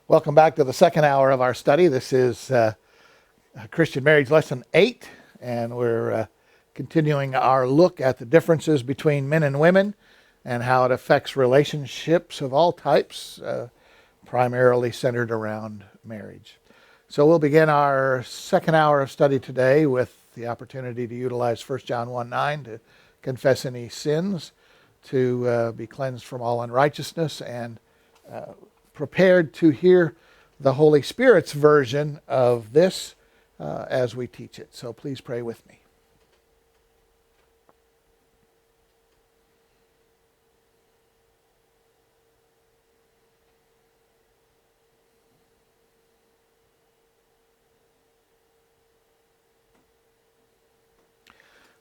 Welcome back to the second hour of our study. This is Christian Marriage Lesson 8, and we're continuing our look at the differences between men and women and how it affects relationships of all types, primarily centered around marriage. So we'll begin our second hour of study today with the opportunity to utilize 1 John 1:9 to confess any sins, to be cleansed from all unrighteousness, and prepared to hear the Holy Spirit's version of this as we teach it. So please pray with me.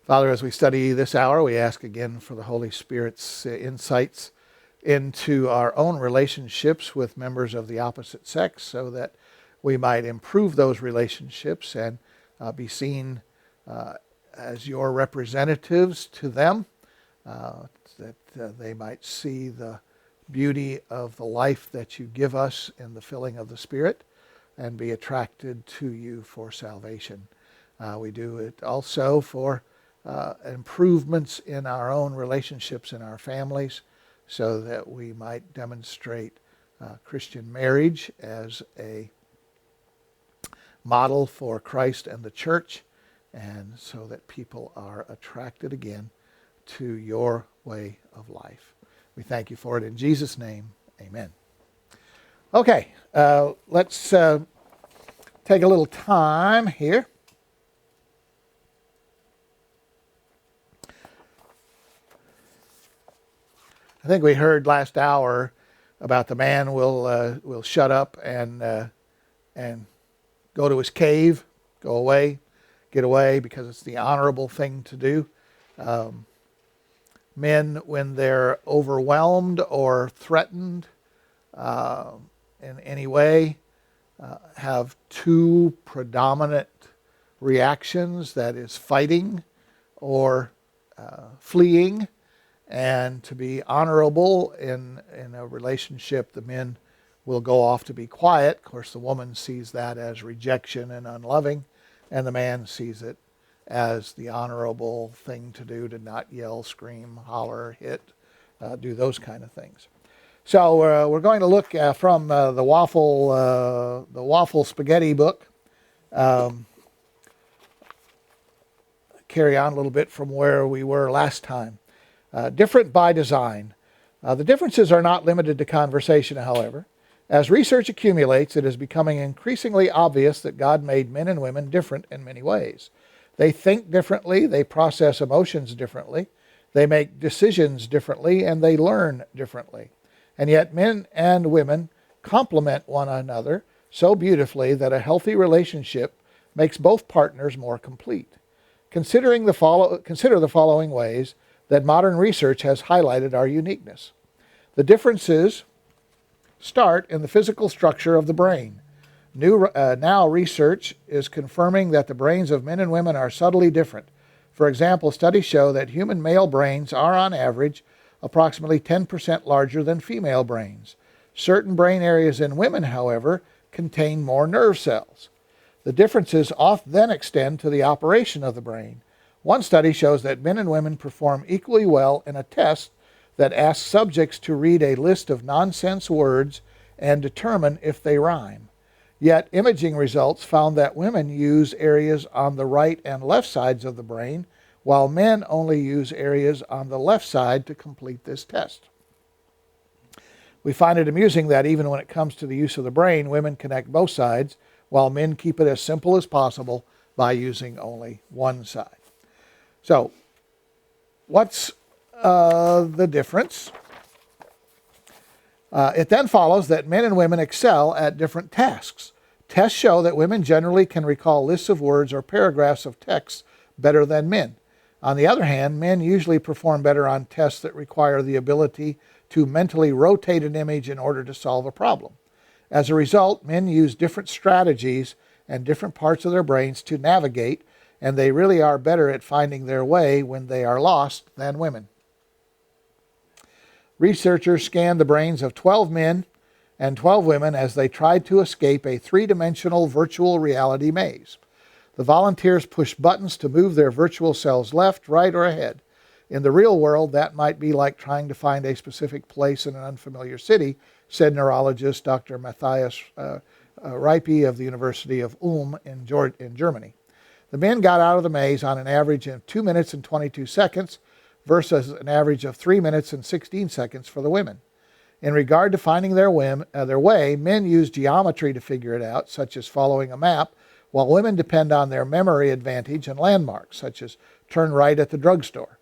Father, as we study this hour, we ask again for the Holy Spirit's insights into our own relationships with members of the opposite sex so that we might improve those relationships and be seen as your representatives to them, that they might see the beauty of the life that you give us in the filling of the Spirit and be attracted to you for salvation. We do it also for improvements in our own relationships in our families, so that we might demonstrate Christian marriage as a model for Christ and the church, and so that people are attracted again to your way of life. We thank you for it in Jesus' name. Amen. Okay, let's take a little time here. I think we heard last hour about the man will shut up and go to his cave, go away, get away, because it's the honorable thing to do. Men, when they're overwhelmed or threatened in any way, have two predominant reactions, that is fighting or fleeing. And to be honorable in a relationship, the men will go off to be quiet. Of course, the woman sees that as rejection and unloving, and the man sees it as the honorable thing to do, to not yell, scream, holler, hit, do those kind of things. So we're going to look from the waffle spaghetti book. Carry on a little bit from where we were last time. Different by design. The differences are not limited to conversation, however. As research accumulates, it is becoming increasingly obvious that God made men and women different in many ways. They think differently, they process emotions differently, they make decisions differently, and they learn differently. And yet men and women complement one another so beautifully that a healthy relationship makes both partners more complete. Consider the following ways that modern research has highlighted our uniqueness. The differences start in the physical structure of the brain. Now research is confirming that the brains of men and women are subtly different. For example, studies show that human male brains are on average approximately 10% larger than female brains. Certain brain areas in women, however, contain more nerve cells. The differences often then extend to the operation of the brain. One study shows that men and women perform equally well in a test that asks subjects to read a list of nonsense words and determine if they rhyme. Yet imaging results found that women use areas on the right and left sides of the brain, while men only use areas on the left side to complete this test. We find it amusing that even when it comes to the use of the brain, women connect both sides, while men keep it as simple as possible by using only one side. So, what's the difference? It then follows that men and women excel at different tasks. Tests show that women generally can recall lists of words or paragraphs of text better than men. On the other hand, men usually perform better on tests that require the ability to mentally rotate an image in order to solve a problem. As a result, men use different strategies and different parts of their brains to navigate, and they really are better at finding their way when they are lost than women. Researchers scanned the brains of 12 men and 12 women as they tried to escape a three-dimensional virtual reality maze. The volunteers pushed buttons to move their virtual selves left, right, or ahead. In the real world, that might be like trying to find a specific place in an unfamiliar city, said neurologist Dr. Matthias Reipe of the University of Ulm in Germany. The men got out of the maze on an average of 2 minutes and 22 seconds versus an average of 3 minutes and 16 seconds for the women. In regard to finding their way, men use geometry to figure it out, such as following a map, while women depend on their memory advantage and landmarks, such as turn right at the drugstore.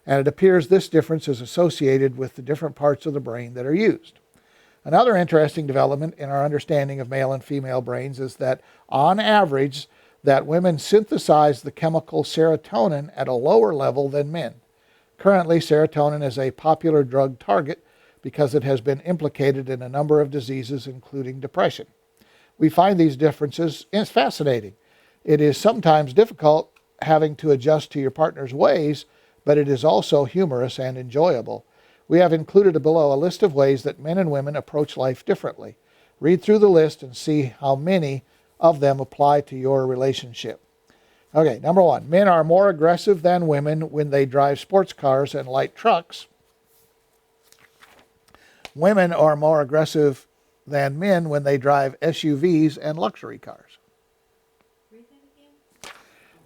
And it appears this difference is associated with the different parts of the brain that are used. Another interesting development in our understanding of male and female brains is that, on average, that women synthesize the chemical serotonin at a lower level than men. Currently, serotonin is a popular drug target because it has been implicated in a number of diseases, including depression. We find these differences fascinating. It is sometimes difficult having to adjust to your partner's ways, but it is also humorous and enjoyable. We have included below a list of ways that men and women approach life differently. Read through the list and see how many of them apply to your relationship. Okay, number one, men are more aggressive than women when they drive sports cars and light trucks. Women are more aggressive than men when they drive SUVs and luxury cars. Read that again.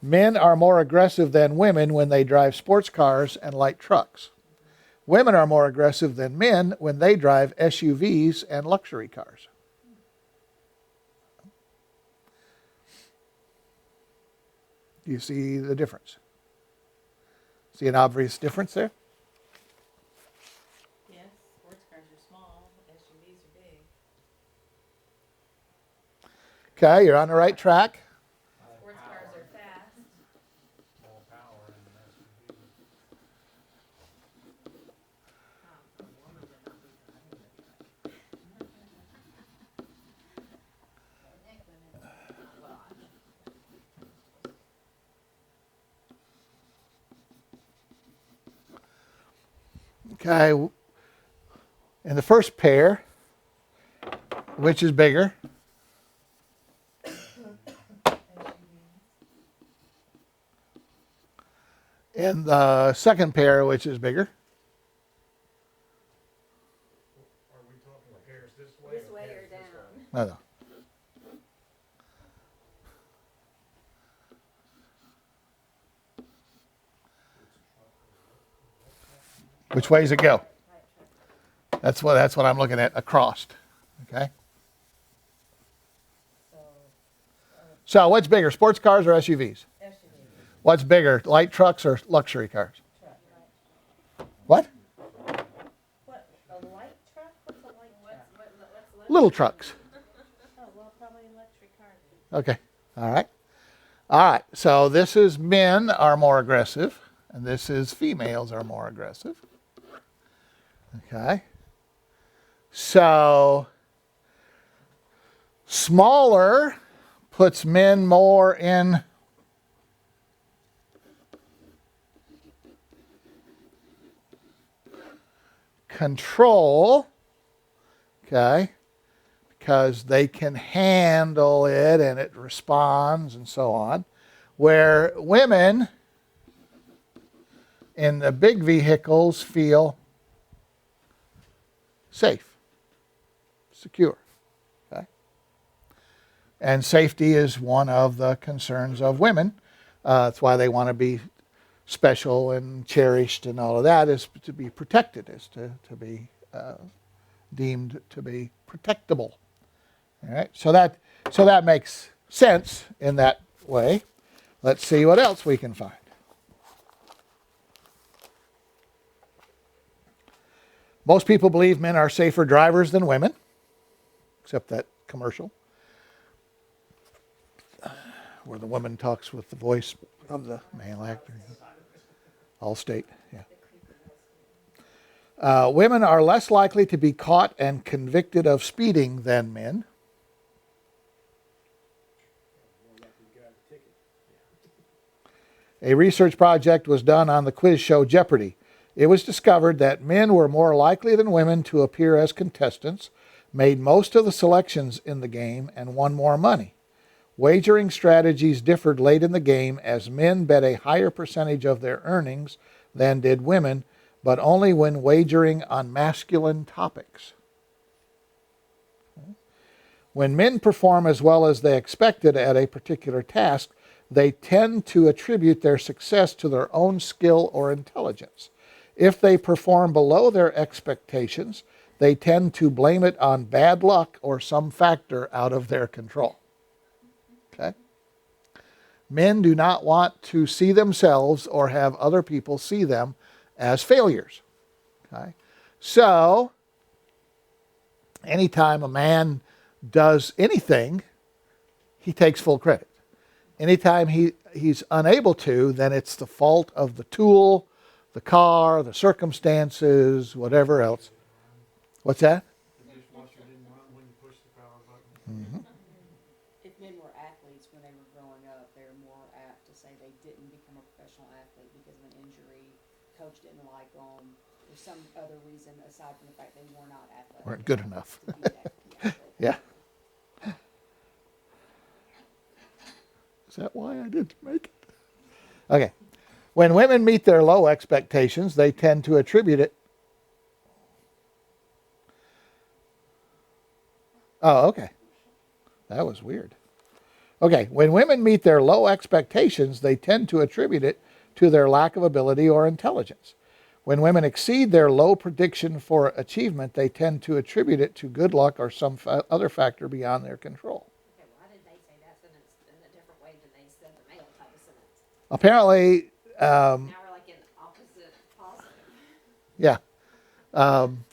Men are more aggressive than women when they drive sports cars and light trucks. Women are more aggressive than men when they drive SUVs and luxury cars. Do you see the difference? See an obvious difference there? Yes, sports cars are small, SUVs are big. Okay, you're on the right track. Sports cars are fast. More power in an SUV. Okay, in the first pair, which is bigger? In the second pair, which is bigger? Are we talking pairs this way? This way or down? No, no. Which way does it go? That's what I'm looking at across. Okay. So what's bigger, sports cars or SUVs? SUVs. What's bigger, light trucks or luxury cars? What? What, a light truck? What's a light truck? What's Little trucks. Oh, well, probably electric cars. Okay. All right. All right. So this is men are more aggressive, and this is females are more aggressive. Okay. So smaller puts men more in control, okay, because they can handle it and it responds and so on, where women in the big vehicles feel safe, secure. Okay? And safety is one of the concerns of women. That's why they want to be special and cherished and all of that, is to be protected, is to be deemed to be protectable. All right, so that makes sense in that way. Let's see what else we can find. Most people believe men are safer drivers than women, except that commercial where the woman talks with the voice of the male actor. Allstate, yeah. Women are less likely to be caught and convicted of speeding than men. A research project was done on the quiz show Jeopardy! It was discovered that men were more likely than women to appear as contestants, made most of the selections in the game, and won more money. Wagering strategies differed late in the game as men bet a higher percentage of their earnings than did women, but only when wagering on masculine topics. When men perform as well as they expected at a particular task, they tend to attribute their success to their own skill or intelligence. If they perform below their expectations, they tend to blame it on bad luck or some factor out of their control. Okay? Men do not want to see themselves or have other people see them as failures. Okay? So, anytime a man does anything, he takes full credit. Anytime he's unable to, then it's the fault of the tool, the car, the circumstances, whatever else. What's that? The dishwasher didn't run when you pushed the power button. If men were athletes when they were growing up, they're more apt to say they didn't become a professional athlete because of an injury, coach didn't like them, or some other reason aside from the fact they were not athletic. Weren't good enough. To be that athlete. Yeah. Is that why I didn't make it? Okay. When women meet their low expectations, they tend to attribute it. Oh, okay. That was weird. Okay. When women meet their low expectations, they tend to attribute it to their lack of ability or intelligence. When women exceed their low prediction for achievement, they tend to attribute it to good luck or some other factor beyond their control. Okay, why did they say that sentence in a different way than they said the male type of sentence? Apparently, Now we're like in opposite positive. yeah.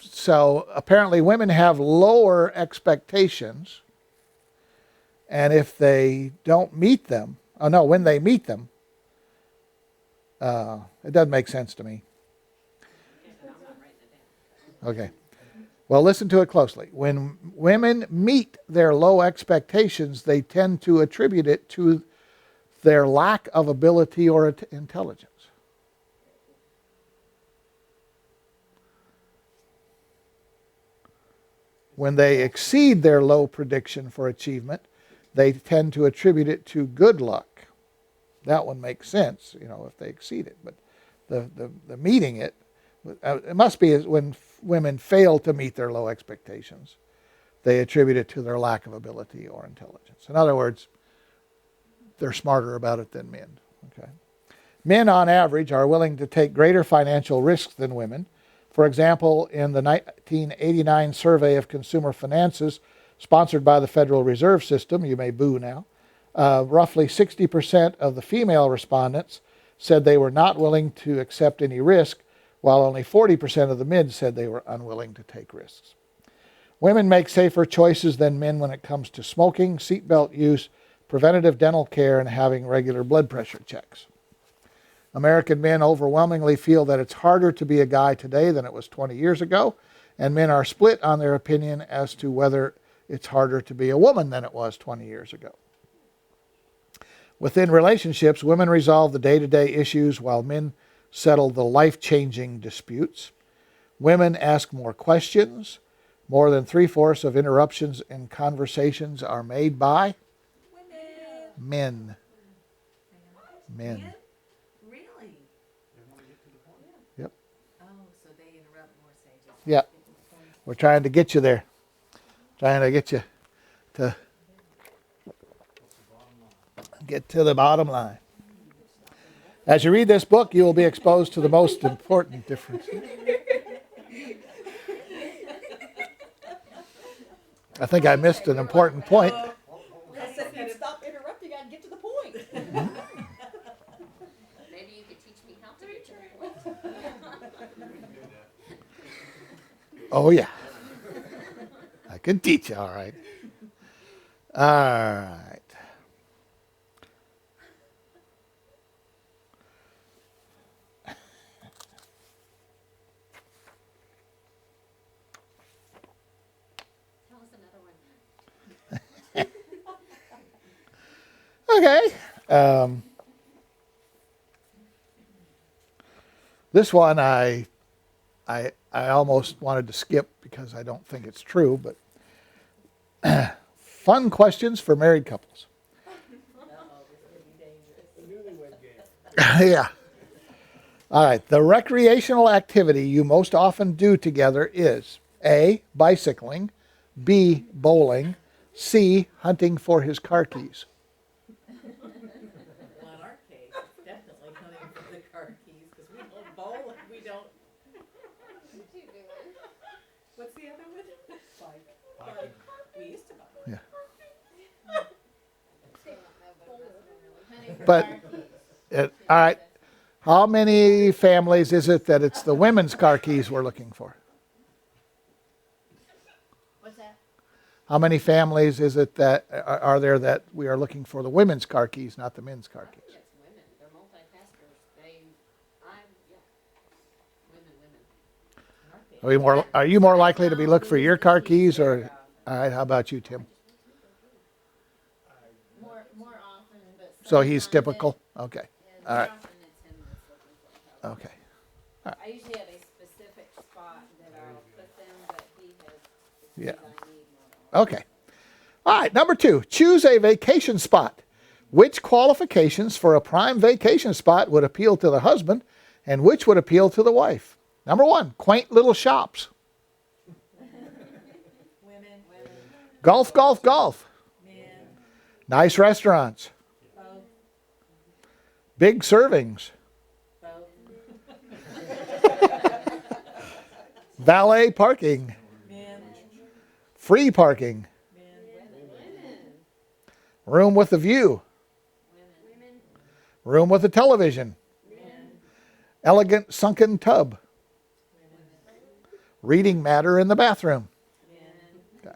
So apparently women have lower expectations, and if they don't meet them, when they meet them, it doesn't make sense to me. I'm not writing it down. Okay. Well, listen to it closely. When women meet their low expectations, they tend to attribute it to their lack of ability or intelligence. When they exceed their low prediction for achievement, they tend to attribute it to good luck. That one makes sense, if they exceed it. But the meeting it must be when women fail to meet their low expectations, they attribute it to their lack of ability or intelligence. In other words, they're smarter about it than men. Okay. Men, on average, are willing to take greater financial risks than women. For example, in the 1989 survey of consumer finances sponsored by the Federal Reserve System, you may boo now, roughly 60% of the female respondents said they were not willing to accept any risk, while only 40% of the men said they were unwilling to take risks. Women make safer choices than men when it comes to smoking, seatbelt use, preventative dental care, and having regular blood pressure checks. American men overwhelmingly feel that it's harder to be a guy today than it was 20 years ago, and men are split on their opinion as to whether it's harder to be a woman than it was 20 years ago. Within relationships, women resolve the day-to-day issues while men settle the life-changing disputes. Women ask more questions. More than 3/4 of interruptions in conversations are made by men. Men. Really? They want to get to the point. Yep. Oh, so they interrupt more, say just Yep. get to the point. We're trying to get you there. Trying to get you to get to the bottom line. As you read this book, you will be exposed to the most important difference. I think I missed an important point. I said, if you stop interrupting, I'd get to the point. Maybe you could teach me how to get to the point. Oh, yeah. I can teach you, all right. All right. Tell us another one. Okay. This one I almost wanted to skip because I don't think it's true, but Fun questions for married couples. The newlywed game. Yeah. All right. The recreational activity you most often do together is A, bicycling, B, bowling, C, hunting for his car keys. Well, in our case, it's definitely hunting for the car keys, because we don't bowl and we don't. What's the other one? Bike. We used to bike. Yeah. Hunting for But- car keys. All right. How many families is it that it's the women's car keys we're looking for? What's that? How many families is it that are there that we are looking for the women's car keys, not the men's car keys? It's women, they're multitaskers, women. Are you more likely to be looking for your car keys, or all right? How about you, Tim? More often, but. So he's sometimes typical. Okay. it- All right. More often it's him that's looking for help. Okay. I usually have a specific spot that I'll put them, but he has the Yeah. keys I need more often. Okay. All right. Number 2. Choose a vacation spot. Which qualifications for a prime vacation spot would appeal to the husband, and which would appeal to the wife? Number 1. Quaint little shops. Women, Golf, golf, golf. men, Nice restaurants. both, Big servings. both, Valet parking. men, Free parking. men, Room with a view. women, Room with a television. men, Elegant sunken tub. Reading matter in the bathroom. men.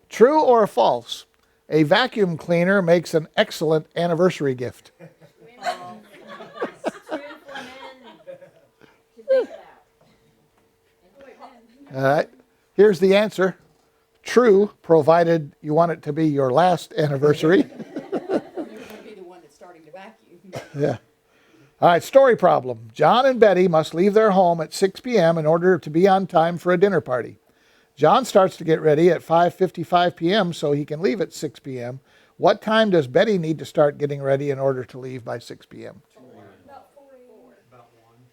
True or false? A vacuum cleaner makes an excellent anniversary gift. True for men to think about. All right. Here's the answer. True, provided you want it to be your last anniversary. You're gonna be the one that's starting to vacuum. Yeah. All right, story problem. John and Betty must leave their home at 6 p.m. in order to be on time for a dinner party. John starts to get ready at 5:55 p.m. so he can leave at 6 p.m. What time does Betty need to start getting ready in order to leave by 6 p.m.? About one.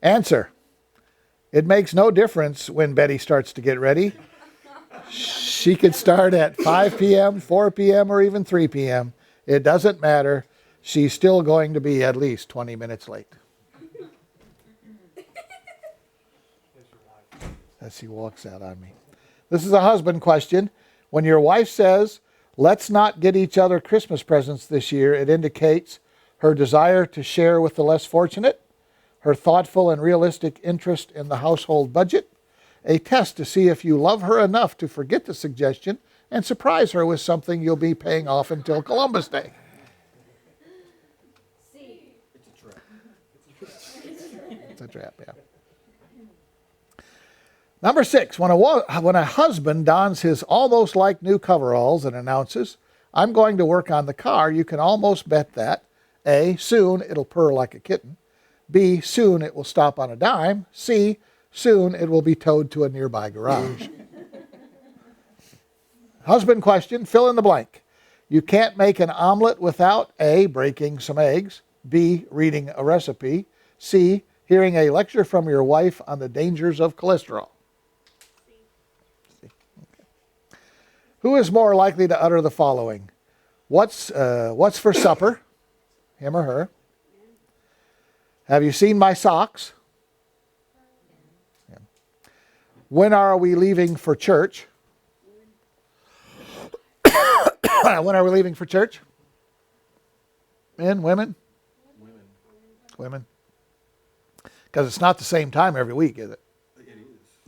Answer. It makes no difference when Betty starts to get ready. She could start at 5 p.m., 4 p.m., or even 3 p.m. It doesn't matter. She's still going to be at least 20 minutes late. There's your wife. As he walks out on me. This is a husband question. When your wife says, let's not get each other Christmas presents this year, it indicates her desire to share with the less fortunate, her thoughtful and realistic interest in the household budget, a test to see if you love her enough to forget the suggestion and surprise her with something you'll be paying off until Columbus Day. C. It's a trap, yeah. Number 6, when a husband dons his almost like new coveralls and announces, I'm going to work on the car, you can almost bet that A, soon it'll purr like a kitten. B, soon it will stop on a dime. C, soon it will be towed to a nearby garage. Husband question, fill in the blank. You can't make an omelet without A, breaking some eggs, B, reading a recipe, C, hearing a lecture from your wife on the dangers of cholesterol. C. Okay. Who is more likely to utter the following? What's for supper? Him or her. Have you seen my socks? Yeah. When are we leaving for church? When are we leaving for church? Men, women? Women. Because it's not the same time every week, is it? It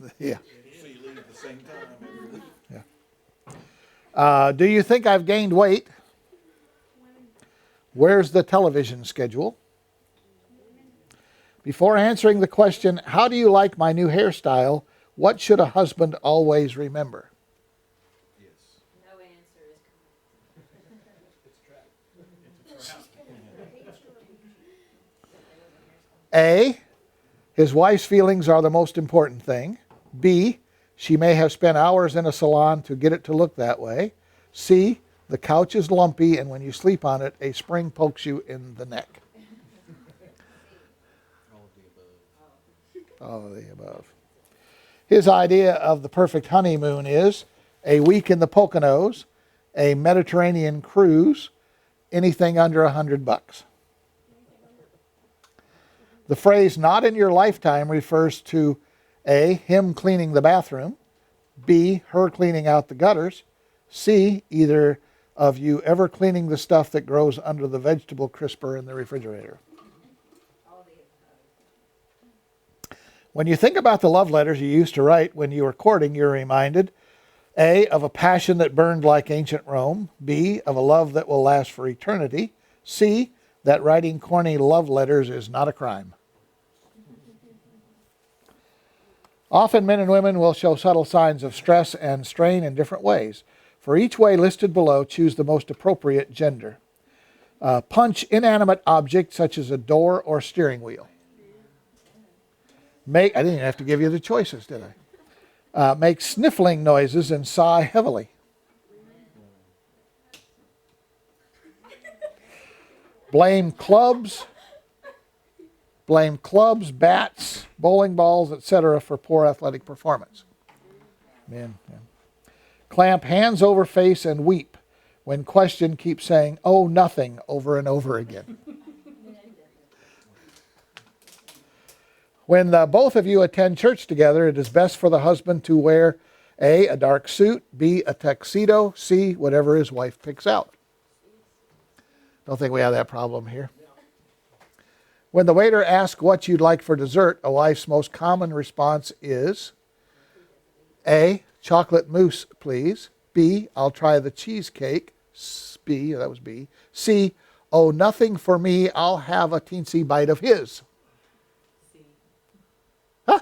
is. Yeah. So you leave at the same time every week. Do you think I've gained weight? Where's the television schedule? Before answering the question, how do you like my new hairstyle? What should a husband always remember? Yes. No answer is correct. A, his wife's feelings are the most important thing. B, she may have spent hours in a salon to get it to look that way. C, the couch is lumpy, and when you sleep on it, a spring pokes you in the neck. All of the above. All of the above. His idea of the perfect honeymoon is a week in the Poconos, a Mediterranean cruise, anything under $100. The phrase "not in your lifetime" refers to A, him cleaning the bathroom, B, her cleaning out the gutters, C, either of you ever cleaning the stuff that grows under the vegetable crisper in the refrigerator. All the above. When you think about the love letters you used to write when you were courting, you're reminded A, of a passion that burned like ancient Rome, B, of a love that will last for eternity, C, that writing corny love letters is not a crime. Often men and women will show subtle signs of stress and strain in different ways. For each way listed below, choose the most appropriate gender. Punch inanimate objects such as a door or steering wheel. I didn't even have to give you the choices, did I? Make sniffling noises and sigh heavily. Blame clubs, bats, bowling balls, etc. for poor athletic performance. Men. Yeah. Clamp hands over face and weep. When questioned, keep saying, "Oh, nothing," over and over again. When both of you attend church together, it is best for the husband to wear A, a dark suit, B, a tuxedo, C, whatever his wife picks out. Don't think we have that problem here. When the waiter asks what you'd like for dessert, a wife's most common response is A, chocolate mousse, please. B, I'll try the cheesecake. B, that was B. C, oh, nothing for me, I'll have a teensy bite of his. C. Huh?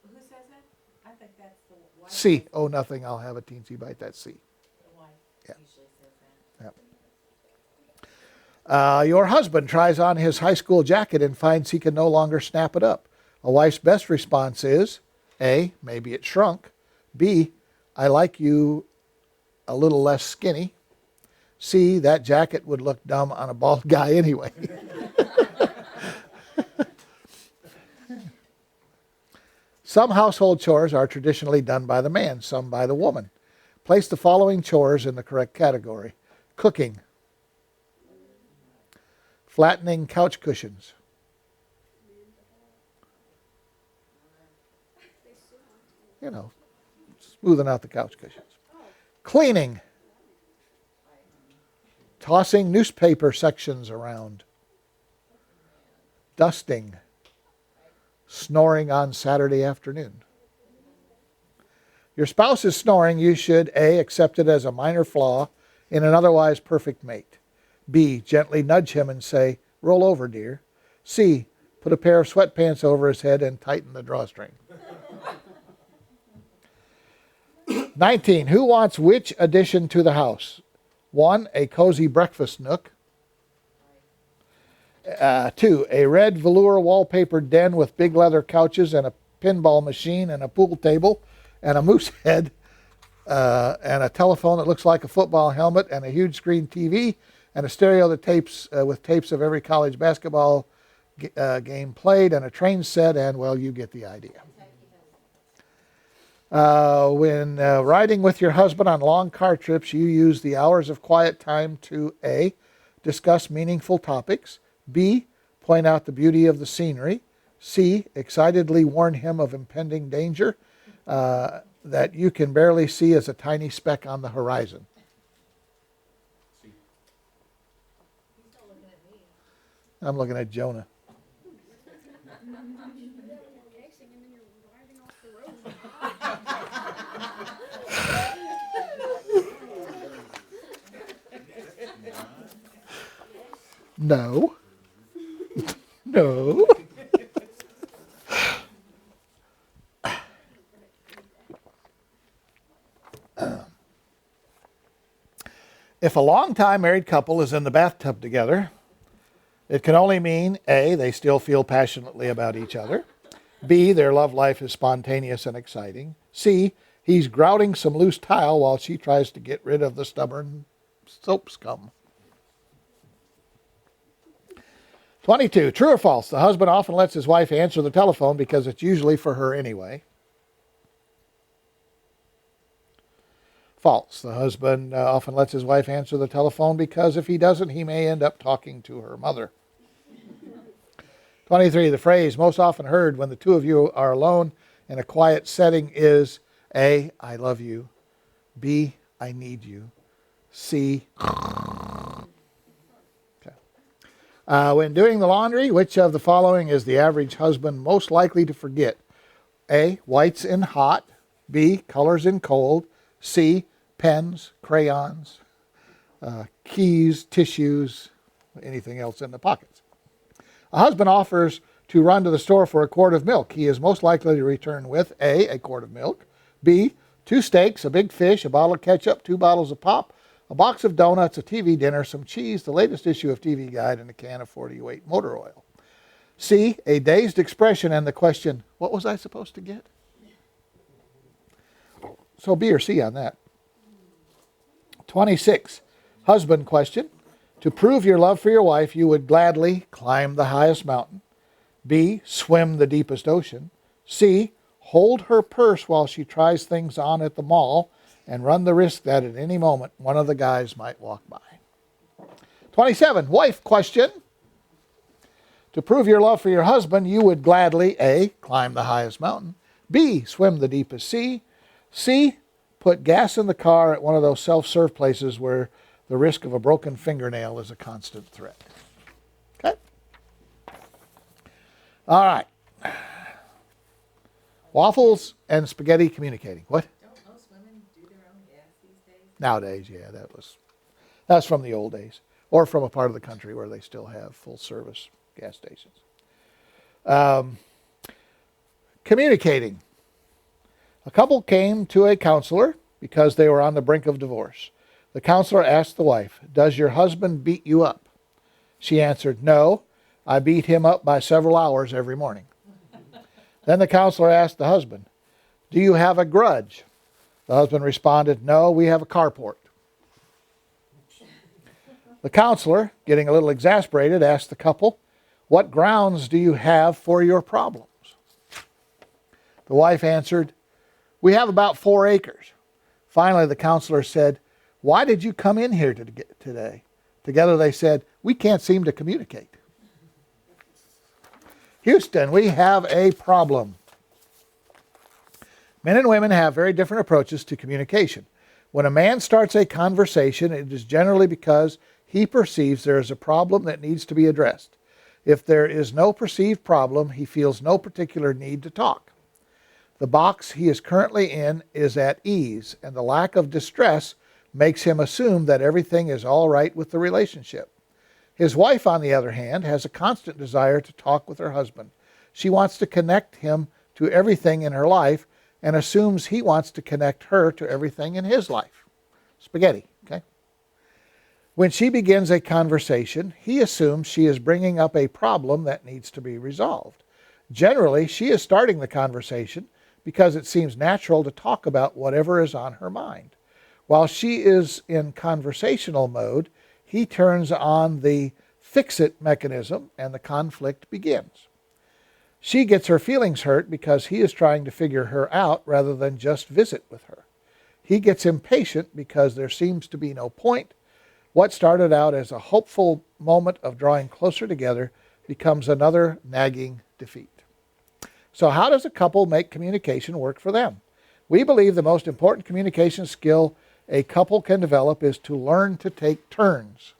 Who says that? I think that's the wife. C, oh, nothing, I'll have a teensy bite. That's C. The wife Yeah. usually says that. Yep. Your husband tries on his high school jacket and finds he can no longer snap it up. A wife's best response is A, maybe it shrunk. B, I like you a little less skinny. C, that jacket would look dumb on a bald guy anyway. Some household chores are traditionally done by the man, some by the woman. Place the following chores in the correct category. Cooking. Flattening couch cushions. You know, smoothing out the couch cushions. Cleaning. Tossing newspaper sections around. Dusting. Snoring on Saturday afternoon. Your spouse is snoring, you should A, accept it as a minor flaw in an otherwise perfect mate. B, gently nudge him and say, roll over, dear. C, put a pair of sweatpants over his head and tighten the drawstring. 19, who wants which addition to the house? 1, a cozy breakfast nook. 2, a red velour wallpapered den with big leather couches and a pinball machine and a pool table and a moose head and a telephone that looks like a football helmet and a huge screen TV and a stereo that tapes with tapes of every college basketball game played and a train set, and, well, you get the idea. When riding with your husband on long car trips, you use the hours of quiet time to A, discuss meaningful topics, B, point out the beauty of the scenery, C, excitedly warn him of impending danger that you can barely see as a tiny speck on the horizon. See, I'm looking at Jonah. No. No. If a long-time married couple is in the bathtub together, It can only mean A, they still feel passionately about each other. B, their love life is spontaneous and exciting. C, he's grouting some loose tile while she tries to get rid of the stubborn soap scum. 22, true or false? The husband often lets his wife answer the telephone because it's usually for her anyway. False. The husband often lets his wife answer the telephone because if he doesn't, he may end up talking to her mother. 23, the phrase most often heard when the two of you are alone in a quiet setting is A, I love you. B, I need you. C, okay. When doing the laundry, which of the following is the average husband most likely to forget? A, whites in hot. B, colors in cold. C, pens, crayons, keys, tissues, anything else in the pockets. A husband offers to run to the store for a quart of milk. He is most likely to return with A, quart of milk, B, 2 steaks, a big fish, a bottle of ketchup, 2 bottles of pop, a box of donuts, a TV dinner, some cheese, the latest issue of TV Guide, and a can of 40-weight motor oil. C, a dazed expression and the question, what was I supposed to get? So B or C on that. 26, husband question. To prove your love for your wife, you would gladly climb the highest mountain. B, swim the deepest ocean. C, hold her purse while she tries things on at the mall and run the risk that at any moment one of the guys might walk by. 27, wife question. To prove your love for your husband, you would gladly A, climb the highest mountain. B, swim the deepest sea. C, put gas in the car at one of those self-serve places where the risk of a broken fingernail is a constant threat. Okay? All right. Waffles and spaghetti communicating. What? Don't most women do their own gas these days? Nowadays, yeah, that's from the old days. Or from a part of the country where they still have full service gas stations. Communicating. A couple came to a counselor because they were on the brink of divorce. The counselor asked the wife, does your husband beat you up? She answered, no, I beat him up by several hours every morning. Then the counselor asked the husband, do you have a grudge? The husband responded, no, we have a carport. The counselor, getting a little exasperated, asked the couple, what grounds do you have for your problems? The wife answered, we have about 4 acres. Finally, the counselor said, why did you come in here today? Together they said, we can't seem to communicate. Houston, we have a problem. Men and women have very different approaches to communication. When a man starts a conversation, it is generally because he perceives there is a problem that needs to be addressed. If there is no perceived problem, he feels no particular need to talk. The box he is currently in is at ease, and the lack of distress makes him assume that everything is all right with the relationship. His wife, on the other hand, has a constant desire to talk with her husband. She wants to connect him to everything in her life and assumes he wants to connect her to everything in his life. Spaghetti, okay? When she begins a conversation, he assumes she is bringing up a problem that needs to be resolved. Generally, she is starting the conversation because it seems natural to talk about whatever is on her mind. While she is in conversational mode, he turns on the fix-it mechanism and the conflict begins. She gets her feelings hurt because he is trying to figure her out rather than just visit with her. He gets impatient because there seems to be no point. What started out as a hopeful moment of drawing closer together becomes another nagging defeat. So how does a couple make communication work for them? We believe the most important communication skill a couple can develop is to learn to take turns.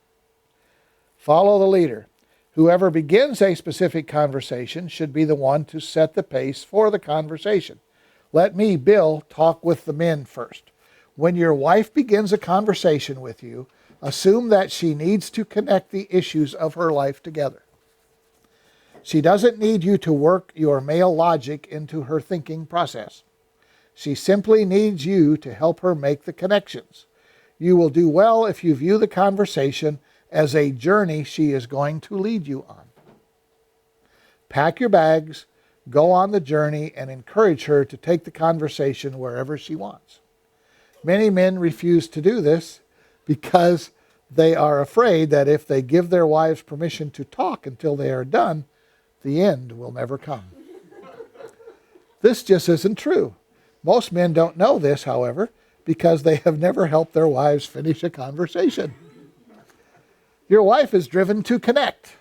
Follow the leader. Whoever begins a specific conversation should be the one to set the pace for the conversation. Let me, Bill, talk with the men first. When your wife begins a conversation with you, assume that she needs to connect the issues of her life together. She doesn't need you to work your male logic into her thinking process. She simply needs you to help her make the connections. You will do well if you view the conversation as a journey she is going to lead you on. Pack your bags, go on the journey, and encourage her to take the conversation wherever she wants. Many men refuse to do this because they are afraid that if they give their wives permission to talk until they are done, the end will never come. This just isn't true. Most men don't know this, however, because they have never helped their wives finish a conversation. Your wife is driven to connect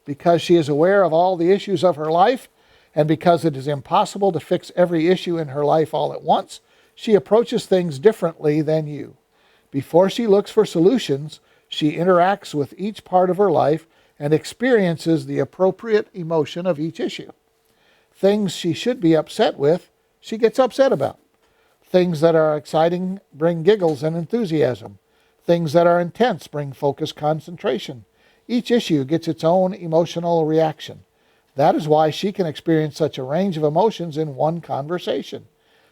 because she is aware of all the issues of her life, and because it is impossible to fix every issue in her life all at once, she approaches things differently than you. Before she looks for solutions, she interacts with each part of her life and experiences the appropriate emotion of each issue. Things she should be upset with, she gets upset about. Things that are exciting bring giggles and enthusiasm. Things that are intense bring focused concentration. Each issue gets its own emotional reaction. That is why she can experience such a range of emotions in one conversation.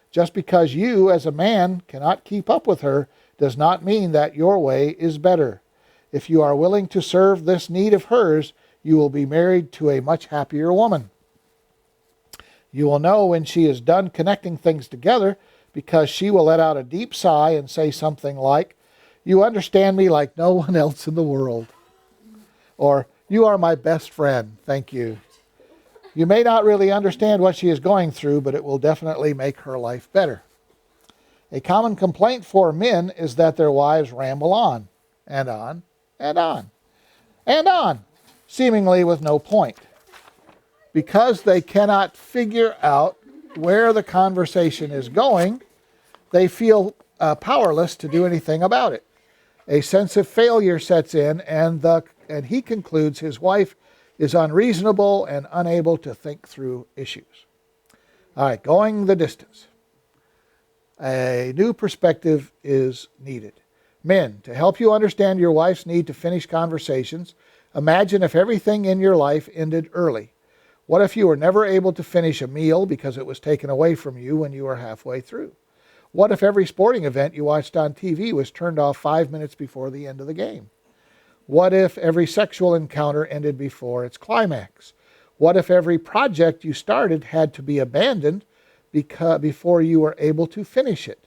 Just because you, as a man, cannot keep up with her does not mean that your way is better. If you are willing to serve this need of hers, you will be married to a much happier woman. You will know when she is done connecting things together because she will let out a deep sigh and say something like, "You understand me like no one else in the world." Or, "You are my best friend, thank you." You may not really understand what she is going through, but it will definitely make her life better. A common complaint for men is that their wives ramble on, and on, and on, and on, seemingly with no point. Because they cannot figure out where the conversation is going, they feel powerless to do anything about it. A sense of failure sets in, and he concludes his wife is unreasonable and unable to think through issues. All right, going the distance. A new perspective is needed. Men, to help you understand your wife's need to finish conversations, imagine if everything in your life ended early. What if you were never able to finish a meal because it was taken away from you when you were halfway through? What if every sporting event you watched on TV was turned off 5 minutes before the end of the game? What if every sexual encounter ended before its climax? What if every project you started had to be abandoned before you were able to finish it?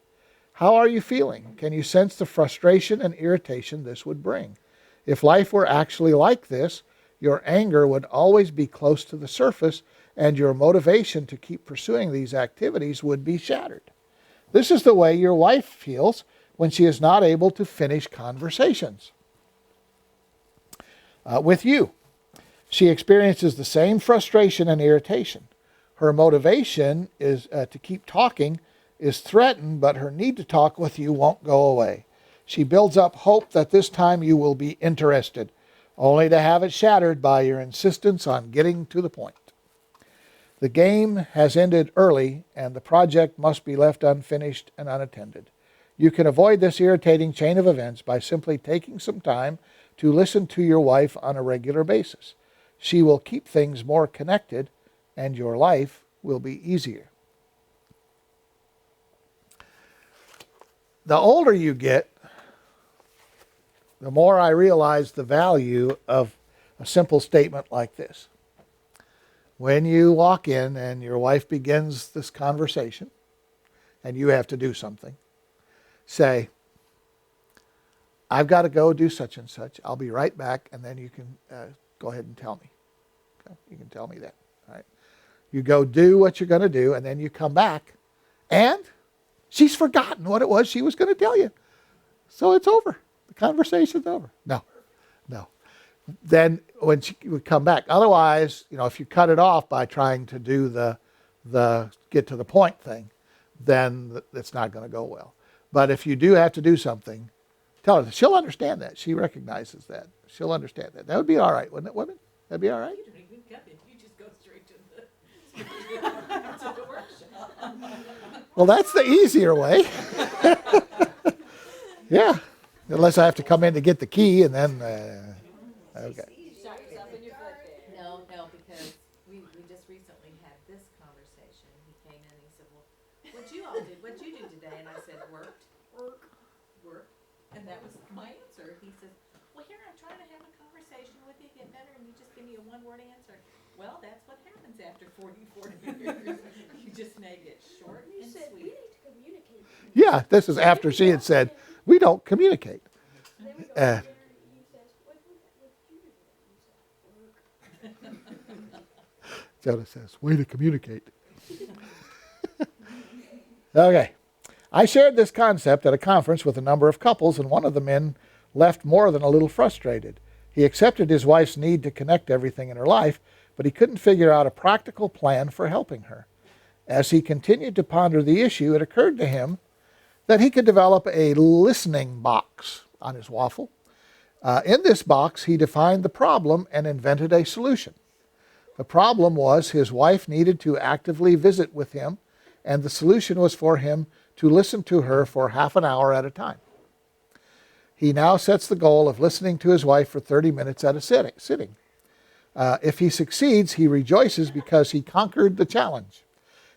How are you feeling? Can you sense the frustration and irritation this would bring? If life were actually like this, your anger would always be close to the surface, and your motivation to keep pursuing these activities would be shattered. This is the way your wife feels when she is not able to finish conversations with you. She experiences the same frustration and irritation. Her motivation is to keep talking is threatened, but her need to talk with you won't go away. She builds up hope that this time you will be interested, only to have it shattered by your insistence on getting to the point. The game has ended early, and the project must be left unfinished and unattended. You can avoid this irritating chain of events by simply taking some time to listen to your wife on a regular basis. She will keep things more connected, and your life will be easier. The older you get, the more I realize the value of a simple statement like this. When you walk in and your wife begins this conversation and you have to do something, say, "I've got to go do such and such. I'll be right back," and then you can go ahead and tell me. Okay? You can tell me that. All right? You go do what you're going to do, and then you come back, and she's forgotten what it was she was going to tell you. So it's over. The conversation's over. No. Then when she would come back, otherwise, if you cut it off by trying to do the get to the point thing, then it's not going to go well. But if you do have to do something, tell her. She'll understand that. She recognizes that. She'll understand that. That would be all right, wouldn't it, women? That'd be all right? You don't even come in, you just go straight to the workshop. Well, that's the easier way. Yeah. Unless I have to come in to get the key and then, okay. You shot yourself in your foot there. No, because we just recently had this conversation. He came in and he said, "Well, what'd you do today?" And I said, work. And that was my answer. He said, "Well, here I'm trying to you a one-word answer. Well, that's what happens after 44 years. You just make it short You and said we sweet. need to communicate. Yeah, this is after she had said, we don't communicate. Then we go Uh, to dinner and he says, what you do? You say, work. Jonah says, way to communicate. Okay. I shared this concept at a conference with a number of couples, and one of the men left more than a little frustrated. He accepted his wife's need to connect everything in her life, but he couldn't figure out a practical plan for helping her. As he continued to ponder the issue, it occurred to him that he could develop a listening box on his waffle. In this box, he defined the problem and invented a solution. The problem was his wife needed to actively visit with him, and the solution was for him to listen to her for half an hour at a time. He now sets the goal of listening to his wife for 30 minutes at a sitting. If he succeeds, he rejoices because he conquered the challenge,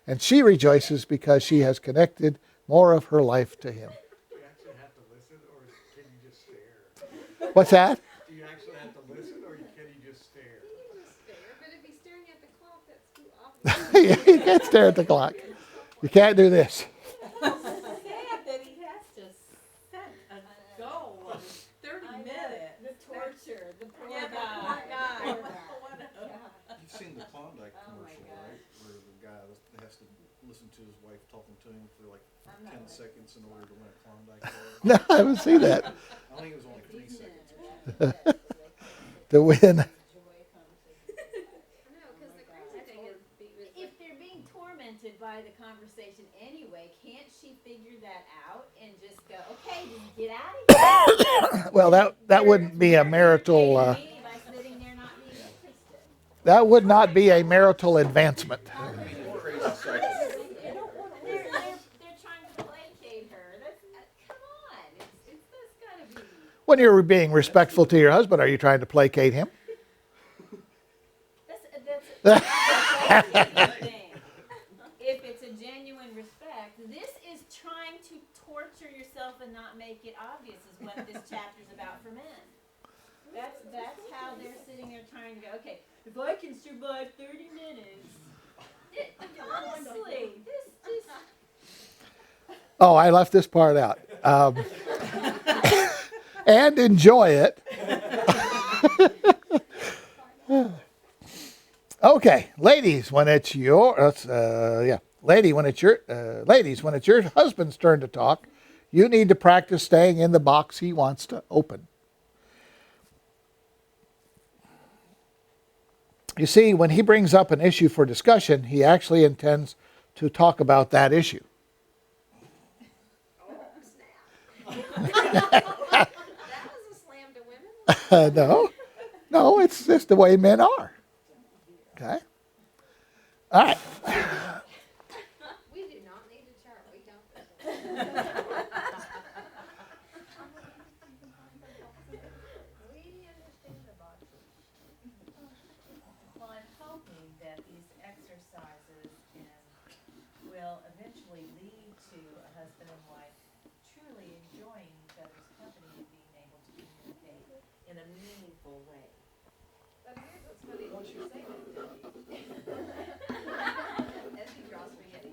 and she rejoices because she has connected more of her life to him. Do you actually have to listen, or can you just stare? What's that? Do you actually have to listen, or can you just stare? You can just stare, but if he's staring at the clock, that's too obvious. You can't stare at the clock. You can't do this. Sad that he has to set a goal of 30 minutes. The torture, the poor Yeah, the guy. poor guy. What You've seen the Klondike Oh my commercial, God. right? Where the guy has to listen to his wife talking to him for like I'm not 10 like- seconds in order to win a Klondike bar. No, I haven't seen that. I think it was only 3 seconds. To win. I know, because the crazy thing is, if they're being tormented by the conversation anyway, can't she figure that out and just go, okay, just get out of here? Well, that wouldn't be a marital. By sitting there not being interested. That would not be a marital advancement. Crazy cycle. They're trying to placate her. That's come on. That's gotta be. When you're being respectful to your husband, are you trying to placate him? That's the thing. If it's a genuine respect, this is trying to torture yourself and not make it obvious is what this chapter's about for men. That's how they're sitting there trying to go, okay, if I can survive 30 minutes. Honestly, this Oh, I left this part out. And enjoy it. Okay, ladies, when it's your ladies, when it's your husband's turn to talk, you need to practice staying in the box he wants to open. You see, when he brings up an issue for discussion, he actually intends to talk about that issue. That was a slam to women. No, it's just the way men are. Okay? All right. We do not need a chart. We don't. We understand the boxes. Well, I'm hoping that these exercises will eventually lead to a husband and wife truly enjoying each other's company and being able to communicate in a meaningful way. But here's what's funny, what you're saying, As he draws spaghetti,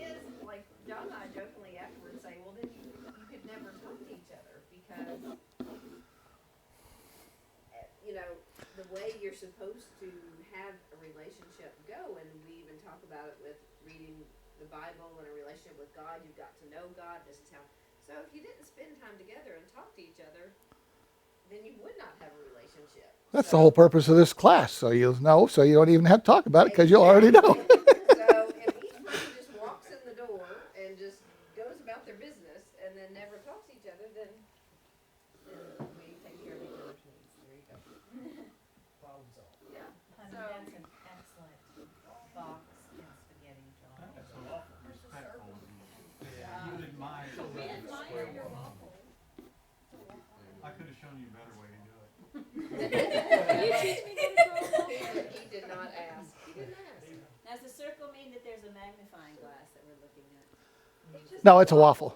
is like John and I jokingly afterwards say, well, then you could never talk to each other because, you know, the way you're supposed to have a relationship go, and we even talk about it with reading the Bible and a relationship with God. You've got to know God. This is how. So if you didn't spend time together and talk to each other, then you would not have a relationship. That's the whole purpose of this class. So you'll know, so you don't even have to talk about it because you'll already know. So if each person just walks in the door and just goes about their business and then never talks to each other, then we take care of each other's needs. There you go. Problem solved. Yeah. Honey, So- that's an excellent box and spaghetti, John. That's a waffle. Respectful. Yeah, you admire the square waffle. I could have shown you a better way to do it. He did not ask. He didn't ask. Does the circle mean that there's a magnifying glass that we're looking at? No, it's a waffle.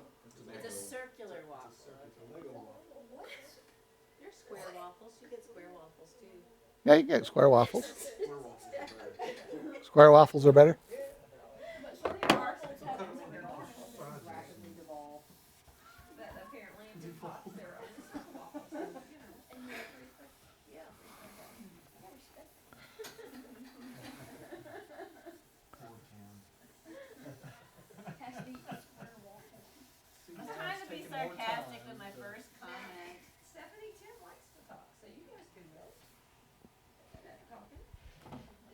It's a circular waffle. There's square waffles. You get square waffles too. Yeah, you can get square waffles. Square waffles are better. rapidly devolve. But apparently in TikTok, there are I'm trying to be sarcastic with my first comment. Stephanie Tim likes to talk, so you guys can go. Talking.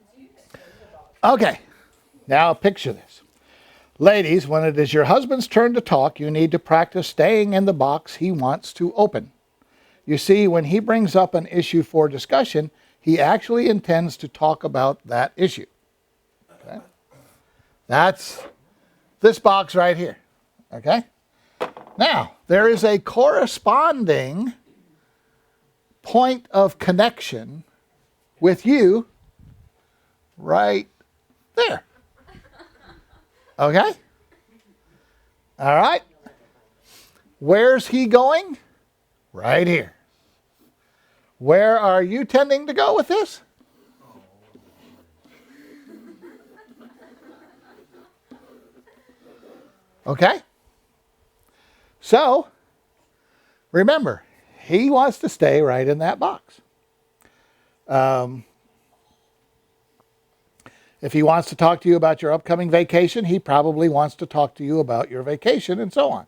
It's you that goes the dog. Okay, now picture this. Ladies, when it is your husband's turn to talk, you need to practice staying in the box he wants to open. You see, when he brings up an issue for discussion, he actually intends to talk about that issue. Okay? That's this box right here. Okay? Now, there is a corresponding point of connection with you right there. Okay? All right? Where's he going? Right here. Where are you tending to go with this? Okay? So, remember, he wants to stay right in that box. If he wants to talk to you about your upcoming vacation, he probably wants to talk to you about your vacation and so on.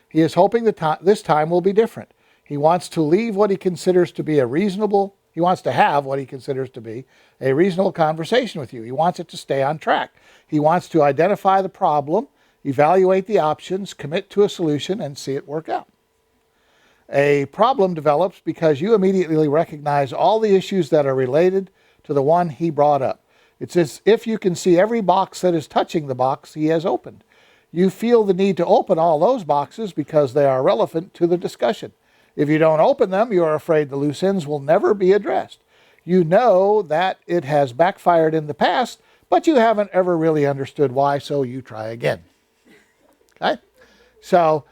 He is hoping that this time will be different. He wants to leave what he considers to be he wants to have what he considers to be a reasonable conversation with you. He wants it to stay on track. He wants to identify the problem, evaluate the options, commit to a solution, and see it work out. A problem develops because you immediately recognize all the issues that are related to the one he brought up. It's as if you can see every box that is touching the box he has opened. You feel the need to open all those boxes because they are relevant to the discussion. If you don't open them, you are afraid the loose ends will never be addressed. You know that it has backfired in the past, but you haven't ever really understood why, so you try again. Okay? So,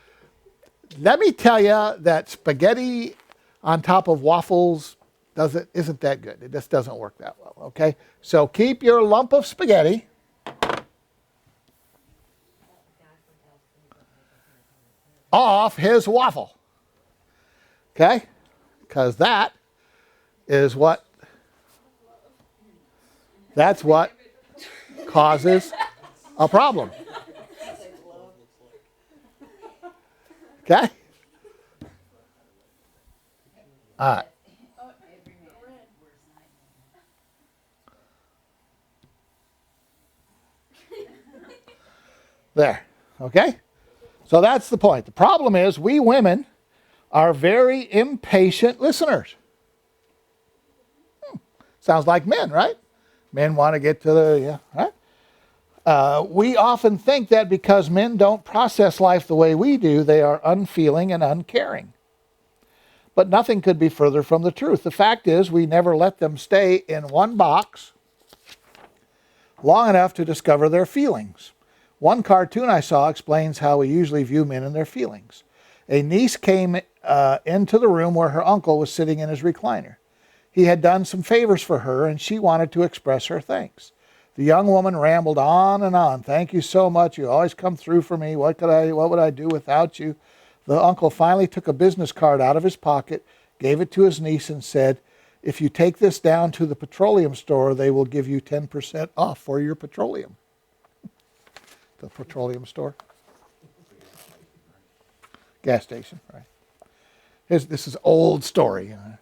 let me tell you that spaghetti on top of waffles isn't that good. It just doesn't work that well, okay? So keep your lump of spaghetti off his waffle, okay? Because that's what causes a problem. Okay? All right. There. Okay? So that's the point. The problem is we women are very impatient listeners. Sounds like men, right? Men want to get to right? We often think that because men don't process life the way we do, they are unfeeling and uncaring. But nothing could be further from the truth. The fact is, we never let them stay in one box long enough to discover their feelings. One cartoon I saw explains how we usually view men and their feelings. A niece came into the room where her uncle was sitting in his recliner. He had done some favors for her, and she wanted to express her thanks. The young woman rambled on and on. "Thank you so much. You always come through for me. What would I do without you?" The uncle finally took a business card out of his pocket, gave it to his niece, and said, "If you take this down to the petroleum store, they will give you 10% off for your petroleum." The petroleum store? Gas station, right. This is old story. All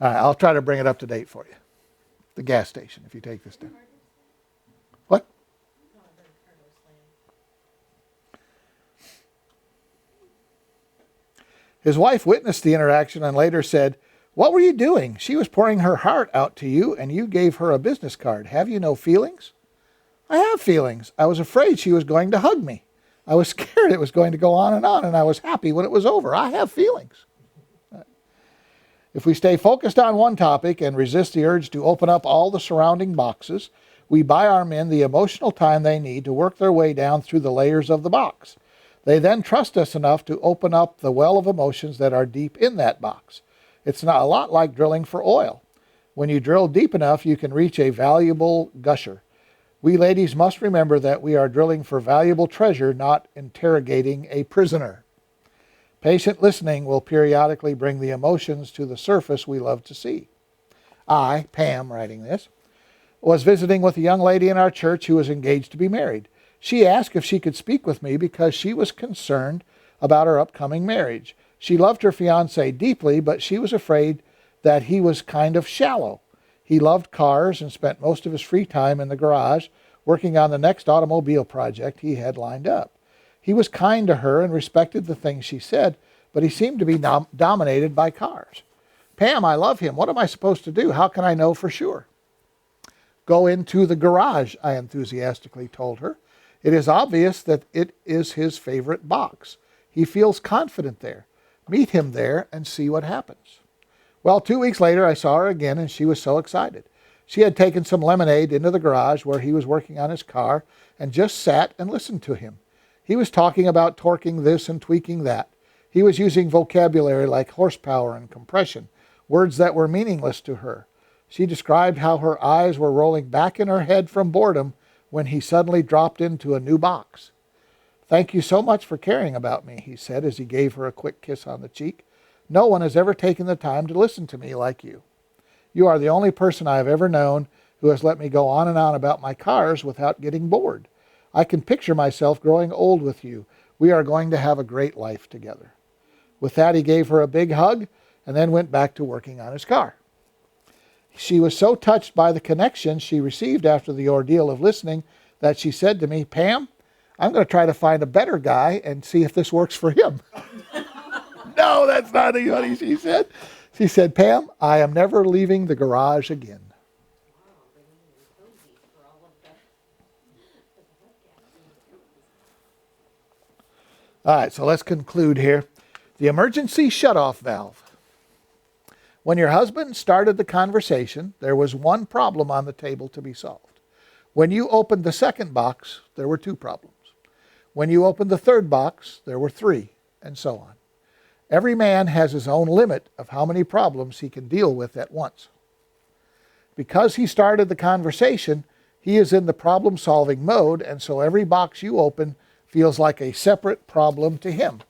right, I'll try to bring it up to date for you. The gas station, if you take this down. What? His wife witnessed the interaction and later said, "What were you doing? She was pouring her heart out to you and you gave her a business card. Have you no feelings?" "I have feelings. I was afraid she was going to hug me. I was scared it was going to go on, and I was happy when it was over. I have feelings." If we stay focused on one topic and resist the urge to open up all the surrounding boxes, we buy our men the emotional time they need to work their way down through the layers of the box. They then trust us enough to open up the well of emotions that are deep in that box. It's not a lot like drilling for oil. When you drill deep enough, you can reach a valuable gusher. We ladies must remember that we are drilling for valuable treasure, not interrogating a prisoner. Patient listening will periodically bring the emotions to the surface we love to see. I, Pam, writing this, was visiting with a young lady in our church who was engaged to be married. She asked if she could speak with me because she was concerned about her upcoming marriage. She loved her fiancé deeply, but she was afraid that he was kind of shallow. He loved cars and spent most of his free time in the garage working on the next automobile project he had lined up. He was kind to her and respected the things she said, but he seemed to be dominated by cars. Pam, I love him. What am I supposed to do? How can I know for sure? Go into the garage, I enthusiastically told her. It is obvious that it is his favorite box. He feels confident there. Meet him there and see what happens. Well, 2 weeks later, I saw her again, and she was so excited. She had taken some lemonade into the garage where he was working on his car and just sat and listened to him. He was talking about torquing this and tweaking that. He was using vocabulary like horsepower and compression, words that were meaningless to her. She described how her eyes were rolling back in her head from boredom when he suddenly dropped into a new box. Thank you so much for caring about me, he said as he gave her a quick kiss on the cheek. No one has ever taken the time to listen to me like you. You are the only person I have ever known who has let me go on and on about my cars without getting bored. I can picture myself growing old with you. We are going to have a great life together. With that, he gave her a big hug and then went back to working on his car. She was so touched by the connection she received after the ordeal of listening that she said to me, Pam, I'm going to try to find a better guy and see if this works for him. No, that's not what she said. She said, Pam, I am never leaving the garage again. All right, so let's conclude here. The emergency shutoff valve. When your husband started the conversation, there was one problem on the table to be solved. When you opened the second box, there were two problems. When you opened the third box, there were three, and so on. Every man has his own limit of how many problems he can deal with at once. Because he started the conversation, he is in the problem-solving mode, and so every box you open feels like a separate problem to him.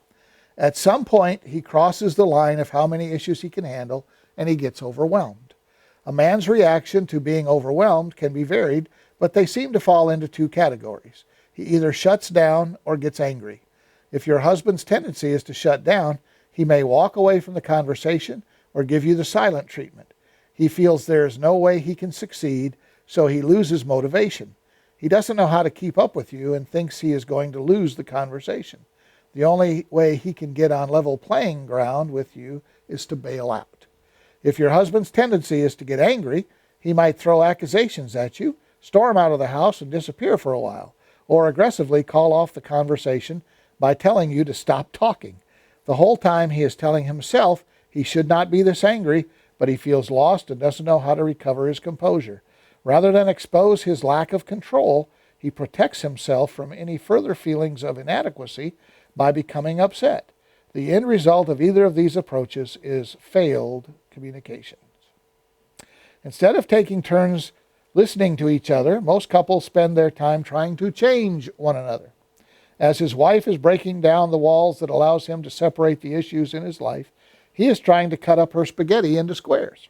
At some point, he crosses the line of how many issues he can handle, and he gets overwhelmed. A man's reaction to being overwhelmed can be varied, but they seem to fall into two categories. He either shuts down or gets angry. If your husband's tendency is to shut down, he may walk away from the conversation or give you the silent treatment. He feels there is no way he can succeed, so he loses motivation. He doesn't know how to keep up with you and thinks he is going to lose the conversation. The only way he can get on level playing ground with you is to bail out. If your husband's tendency is to get angry, he might throw accusations at you, storm out of the house and disappear for a while, or aggressively call off the conversation by telling you to stop talking. The whole time he is telling himself he should not be this angry, but he feels lost and doesn't know how to recover his composure. Rather than expose his lack of control, he protects himself from any further feelings of inadequacy by becoming upset. The end result of either of these approaches is failed communications. Instead of taking turns listening to each other, most couples spend their time trying to change one another. As his wife is breaking down the walls that allows him to separate the issues in his life, he is trying to cut up her spaghetti into squares.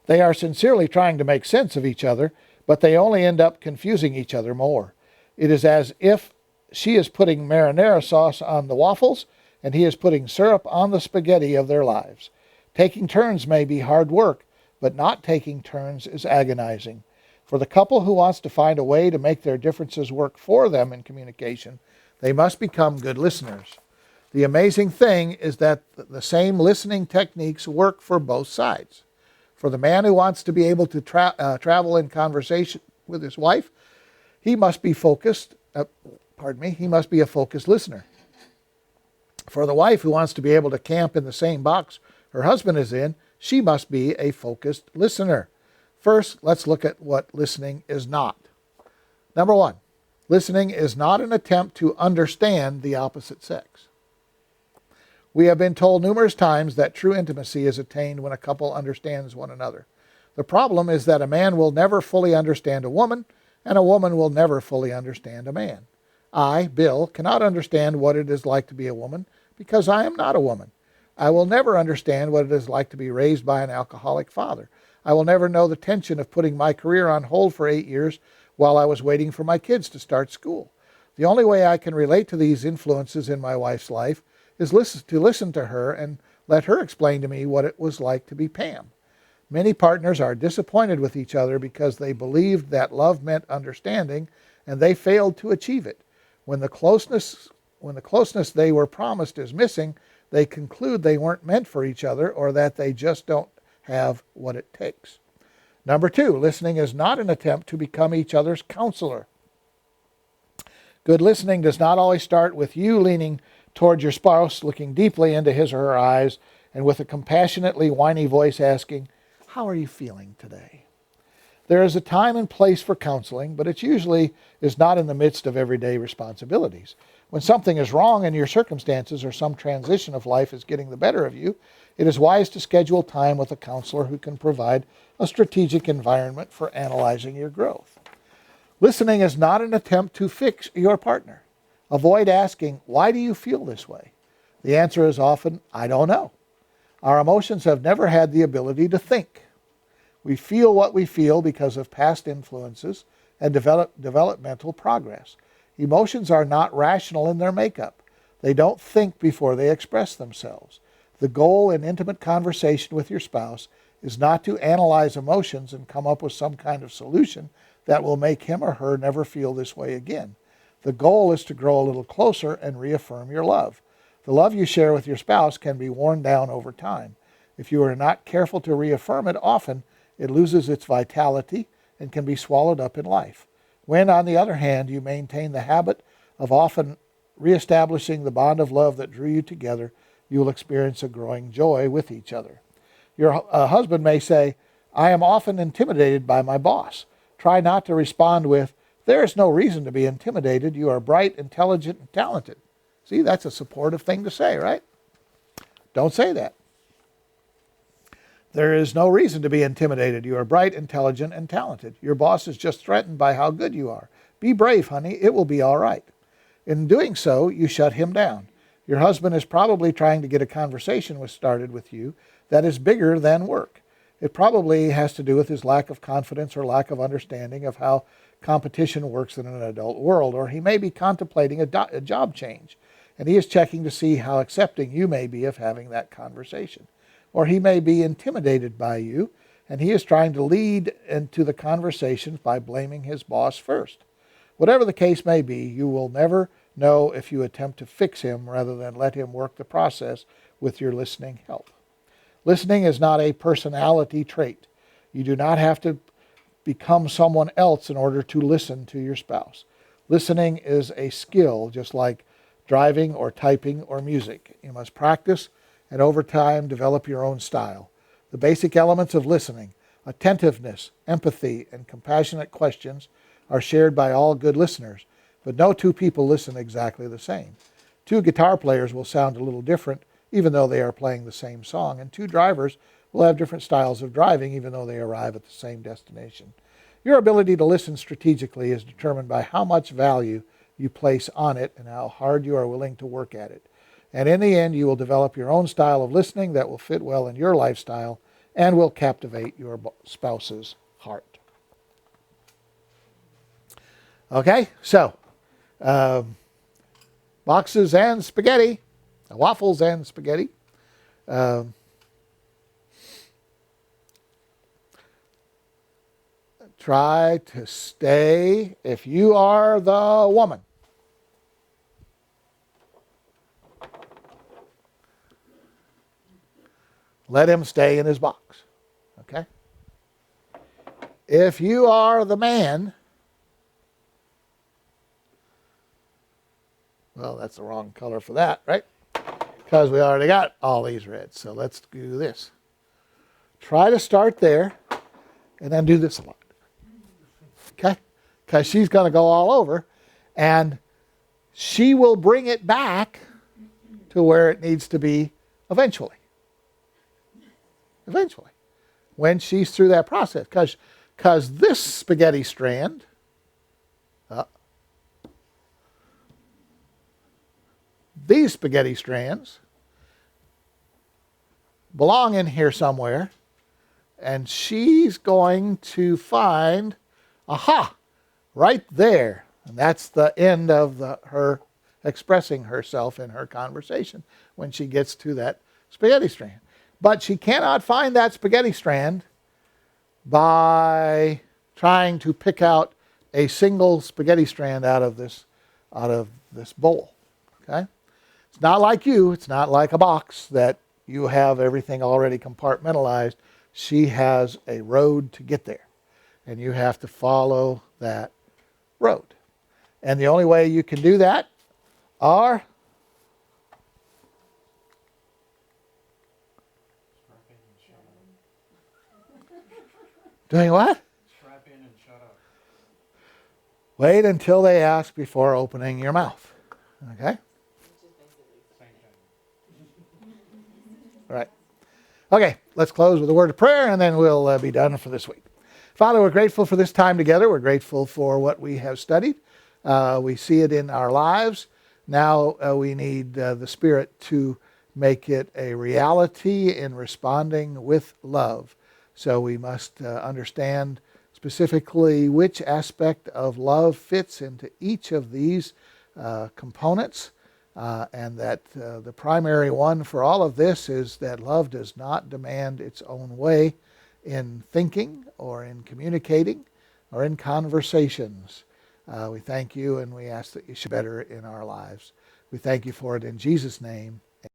They are sincerely trying to make sense of each other, but they only end up confusing each other more. It is as if she is putting marinara sauce on the waffles, and he is putting syrup on the spaghetti of their lives. Taking turns may be hard work, but not taking turns is agonizing. For the couple who wants to find a way to make their differences work for them in communication, they must become good listeners. The amazing thing is that the same listening techniques work for both sides. For the man who wants to be able to travel in conversation with his wife, he must be focused. He must be a focused listener. For the wife who wants to be able to camp in the same box her husband is in, she must be a focused listener. First, let's look at what listening is not. Number one, listening is not an attempt to understand the opposite sex. We have been told numerous times that true intimacy is attained when a couple understands one another. The problem is that a man will never fully understand a woman, and a woman will never fully understand a man. I, Bill, cannot understand what it is like to be a woman because I am not a woman. I will never understand what it is like to be raised by an alcoholic father. I will never know the tension of putting my career on hold for 8 years while I was waiting for my kids to start school. The only way I can relate to these influences in my wife's life is to listen to her and let her explain to me what it was like to be Pam. Many partners are disappointed with each other because they believed that love meant understanding and they failed to achieve it. When the closeness they were promised is missing, they conclude they weren't meant for each other or that they just don't have what it takes. Number 2, listening is not an attempt to become each other's counselor. Good listening does not always start with you leaning toward your spouse, looking deeply into his or her eyes, and with a compassionately whiny voice asking, "How are you feeling today?" There is a time and place for counseling, but it usually is not in the midst of everyday responsibilities. When something is wrong in your circumstances or some transition of life is getting the better of you, it is wise to schedule time with a counselor who can provide a strategic environment for analyzing your growth. Listening is not an attempt to fix your partner. Avoid asking, "Why do you feel this way?" The answer is often, "I don't know." Our emotions have never had the ability to think. We feel what we feel because of past influences and developmental progress. Emotions are not rational in their makeup. They don't think before they express themselves. The goal in intimate conversation with your spouse is not to analyze emotions and come up with some kind of solution that will make him or her never feel this way again. The goal is to grow a little closer and reaffirm your love. The love you share with your spouse can be worn down over time. If you are not careful to reaffirm it often, it loses its vitality and can be swallowed up in life. When, on the other hand, you maintain the habit of often reestablishing the bond of love that drew you together, you will experience a growing joy with each other. Your husband may say, "I am often intimidated by my boss." Try not to respond with, "There is no reason to be intimidated. You are bright, intelligent, and talented." See, that's a supportive thing to say, right? Don't say that. "There is no reason to be intimidated. You are bright, intelligent, and talented. Your boss is just threatened by how good you are. Be brave, honey. It will be all right." In doing so, you shut him down. Your husband is probably trying to get a conversation started with you that is bigger than work. It probably has to do with his lack of confidence or lack of understanding of how competition works in an adult world, or he may be contemplating a job change, and he is checking to see how accepting you may be of having that conversation. Or he may be intimidated by you, and he is trying to lead into the conversation by blaming his boss first. Whatever the case may be, you will never know if you attempt to fix him rather than let him work the process with your listening help. Listening is not a personality trait. You do not have to become someone else in order to listen to your spouse. Listening is a skill, just like driving or typing or music. You must practice and over time develop your own style. The basic elements of listening, attentiveness, empathy, and compassionate questions are shared by all good listeners, but no two people listen exactly the same. Two guitar players will sound a little different even though they are playing the same song, and two drivers will have different styles of driving even though they arrive at the same destination. Your ability to listen strategically is determined by how much value you place on it and how hard you are willing to work at it. And in the end, you will develop your own style of listening that will fit well in your lifestyle and will captivate your spouse's heart. Okay, so boxes and spaghetti, waffles and spaghetti. Try to stay, if you are the woman, let him stay in his box, okay? If you are the man, well, that's the wrong color for that, right? Because we already got all these reds. So let's do this. Try to start there and then do this a lot, okay? Because she's going to go all over and she will bring it back to where it needs to be eventually. Eventually. When she's through that process. Because this spaghetti strand, these spaghetti strands belong in here somewhere, and she's going to find, aha, right there. And that's the end of her expressing herself in her conversation when she gets to that spaghetti strand. But she cannot find that spaghetti strand by trying to pick out a single spaghetti strand out of this bowl. Okay? It's not like you. It's not like a box that you have everything already compartmentalized. She has a road to get there, and you have to follow that road. And the only way you can do that are doing what? Strap in and shut up. Wait until they ask before opening your mouth. Okay? Same thing. All right. Okay, let's close with a word of prayer, and then we'll be done for this week. Father, we're grateful for this time together. We're grateful for what we have studied. We see it in our lives. Now we need the Spirit to make it a reality in responding with love. So we must understand specifically which aspect of love fits into each of these components, and that the primary one for all of this is that love does not demand its own way in thinking or in communicating or in conversations. We thank you, and we ask that you should better in our lives. We thank you for it in Jesus' name.